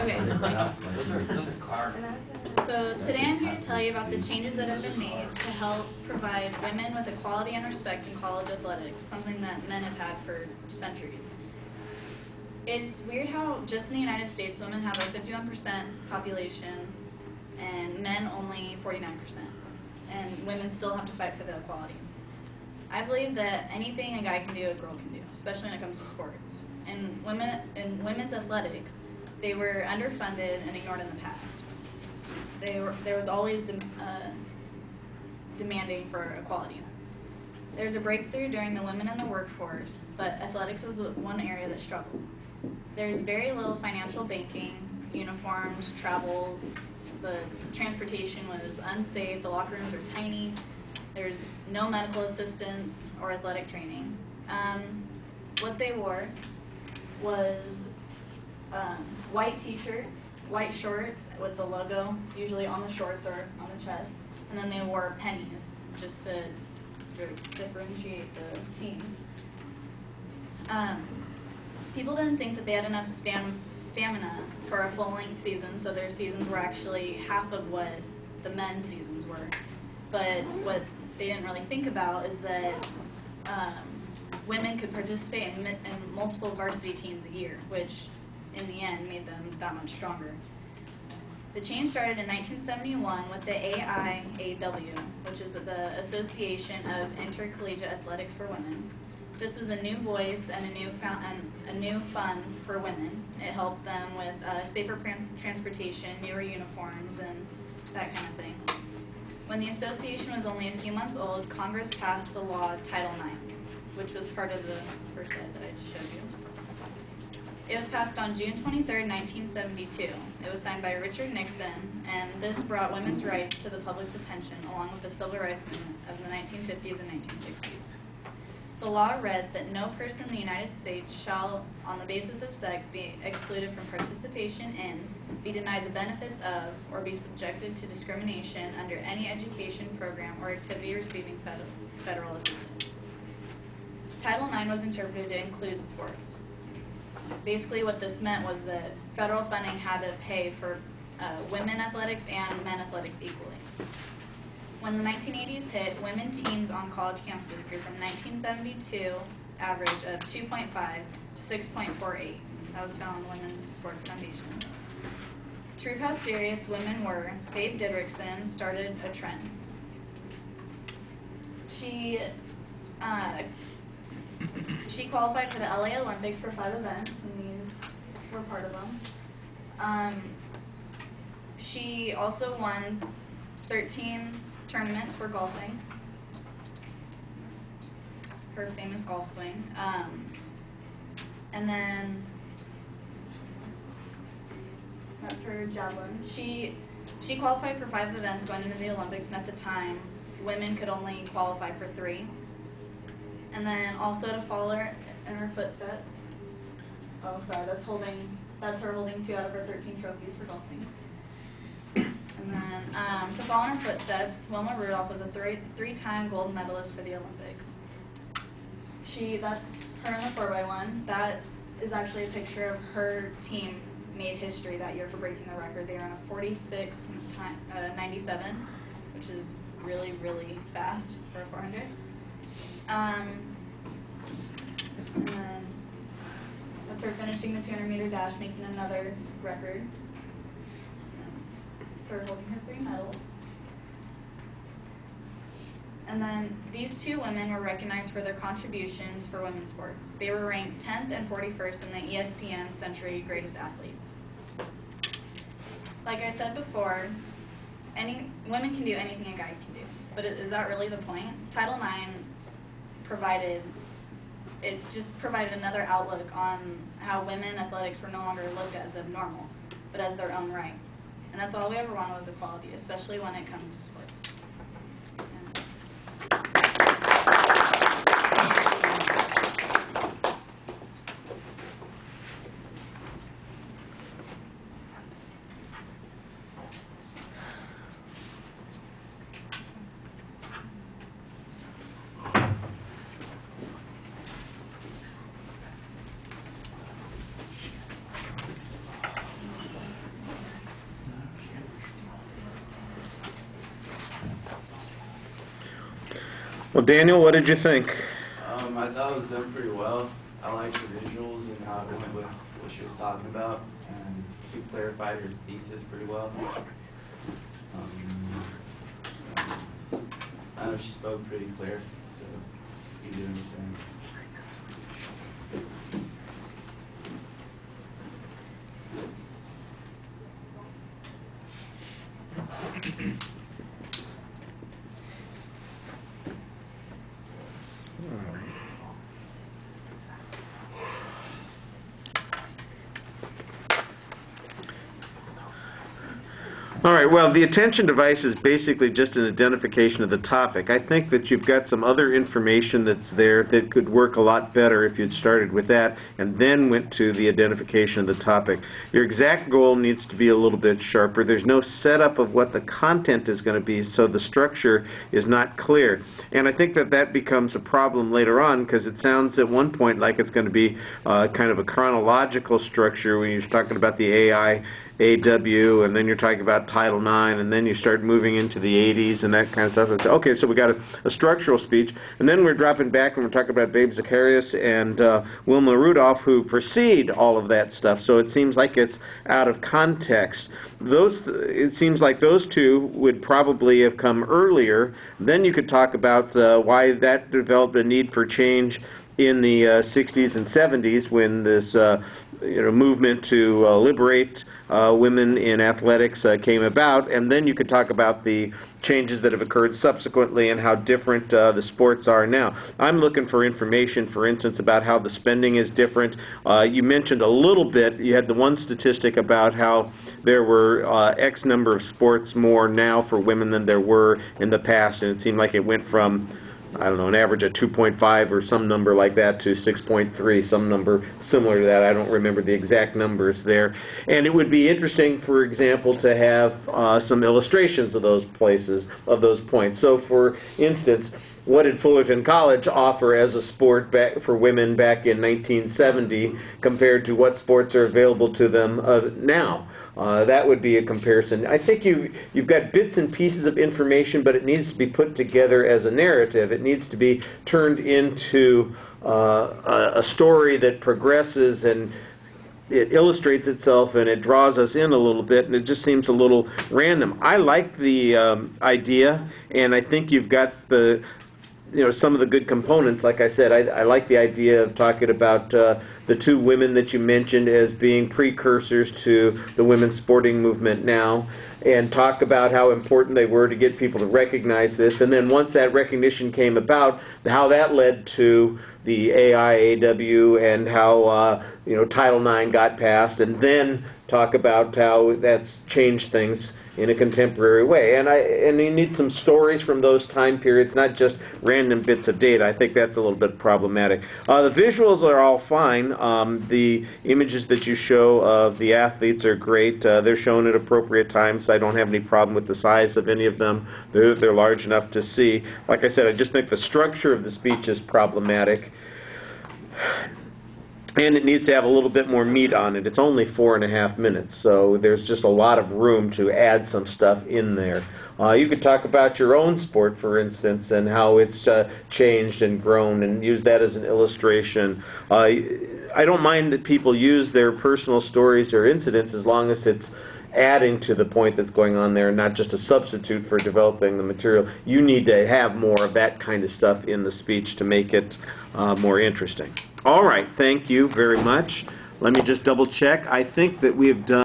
Okay. So today I'm here to tell you about the changes that have been made to help provide women with equality and respect in college athletics, something that men have had for centuries. It's weird how just in the United States women have a 51% population and men only 49%, and women still have to fight for the equality. I believe that anything a guy can do, a girl can do, especially when it comes to sports. In women's athletics, they were underfunded and ignored in the past. There was always demanding for equality. There was a breakthrough during the Women in the Workforce, but athletics was one area that struggled. There's very little financial banking, uniforms, travel, the transportation was unsafe, the locker rooms are tiny, there's no medical assistance or athletic training. What they wore was white t-shirts, white shorts with the logo usually on the shorts or on the chest, and then they wore pennies just to differentiate the teams. People didn't think that they had enough stamina for a full-length season, so their seasons were actually half of what the men's seasons were. But what they didn't really think about is that women could participate in multiple varsity teams a year, which in the end made them that much stronger. The change started in 1971 with the AIAW, which is the Association of Intercollegiate Athletics for Women. This was a new voice and a new fund for women. It helped them with safer transportation, newer uniforms, and that kind of thing. When the association was only a few months old, Congress passed the law Title IX, which was part of the first slide that I just showed you. It was passed on June 23, 1972. It was signed by Richard Nixon, and this brought women's rights to the public's attention, along with the civil rights movement of the 1950s and 1960s. The law read that no person in the United States shall, on the basis of sex, be excluded from participation in, be denied the benefits of, or be subjected to discrimination under any education program or activity receiving federal assistance. Title IX was interpreted to include sports. Basically what this meant was that federal funding had to pay for women athletics and men athletics equally. When the 1980s hit, women teams on college campuses grew from 1972 average of 2.5 to 6.48. That was found on the Women's Sports Foundation. To prove how serious women were, Dave Didrikson started a trend. She qualified for the LA Olympics for 5 events, and these were part of them. She also won 13 tournaments for golfing, her famous golf swing. And then that's her javelin. She qualified for 5 events going into the Olympics, and at the time, women could only qualify for 3. And then also to follow her in her footsteps. Oh, sorry, that's her holding 2 out of her 13 trophies for golfing. And then to follow in her footsteps, Wilma Rudolph was a 3-time gold medalist for the Olympics. That's her in the 4x1. That is actually a picture of her team made history that year for breaking the record. They ran a 46.97, which is really, really fast for a 400. And then that's her finishing the 200-meter dash, making another record. Her holding her 3 medals. And then these 2 women were recognized for their contributions for women's sports. They were ranked 10th and 41st in the ESPN Century Greatest Athletes. Like I said before, women can do anything a guy can do. But is that really the point? Title IX provided another outlook on how women athletics were no longer looked at as abnormal, but as their own right. And that's all we ever wanted was equality, especially when it comes to sports. Well, Daniel, what did you think? I thought it was done pretty well. I liked the visuals and how it went with what she was talking about, and she clarified her thesis pretty well. I know she spoke pretty clear, so easy to understand. All right, well, the attention device is basically just an identification of the topic. I think that you've got some other information that's there that could work a lot better if you'd started with that and then went to the identification of the topic. Your exact goal needs to be a little bit sharper. There's no setup of what the content is going to be, so the structure is not clear. And I think that that becomes a problem later on because it sounds at one point like it's going to be kind of a chronological structure when you're talking about the AI, AW, and then you're talking about Title IX, and then you start moving into the 80s and that kind of stuff. And so, okay, so we got a structural speech, and then we're dropping back and we're talking about Babe Zacharias and Wilma Rudolph, who precede all of that stuff. So it seems like it's out of context. It seems like those two would probably have come earlier. Then you could talk about why that developed a need for change in the 60s and 70s when this movement to liberate women in athletics came about, and then you could talk about the changes that have occurred subsequently and how different the sports are now. I'm looking for information, for instance, about how the spending is different. You mentioned a little bit, you had the one statistic about how there were X number of sports more now for women than there were in the past, and it seemed like it went from, I don't know, an average of 2.5 or some number like that to 6.3, some number similar to that. I don't remember the exact numbers there. And it would be interesting, for example, to have some illustrations of those places, of those points. So, for instance, what did Fullerton College offer as a sport for women back in 1970 compared to what sports are available to them now? That would be a comparison. I think you've got bits and pieces of information, but it needs to be put together as a narrative. It needs to be turned into a story that progresses and it illustrates itself and it draws us in a little bit, and it just seems a little random. I like the idea, and I think you've got some of the good components. Like I said, I like the idea of talking about the two women that you mentioned as being precursors to the women's sporting movement now, and talk about how important they were to get people to recognize this. And then once that recognition came about, how that led to the AIAW and how Title IX got passed, and then talk about how that's changed things in a contemporary way. And you need some stories from those time periods, not just random bits of data. I think that's a little bit problematic. The visuals are all fine. The images that you show of the athletes are great. They're shown at appropriate times. I don't have any problem with the size of any of them. They're large enough to see. Like I said, I just think the structure of the speech is problematic. And it needs to have a little bit more meat on it. It's only 4.5 minutes, so there's just a lot of room to add some stuff in there. You could talk about your own sport, for instance, and how it's changed and grown, and use that as an illustration. I don't mind that people use their personal stories or incidents as long as it's adding to the point that's going on there, not just a substitute for developing the material. You need to have more of that kind of stuff in the speech to make it more interesting. All right, thank you very much. Let me just double check. I think that we have done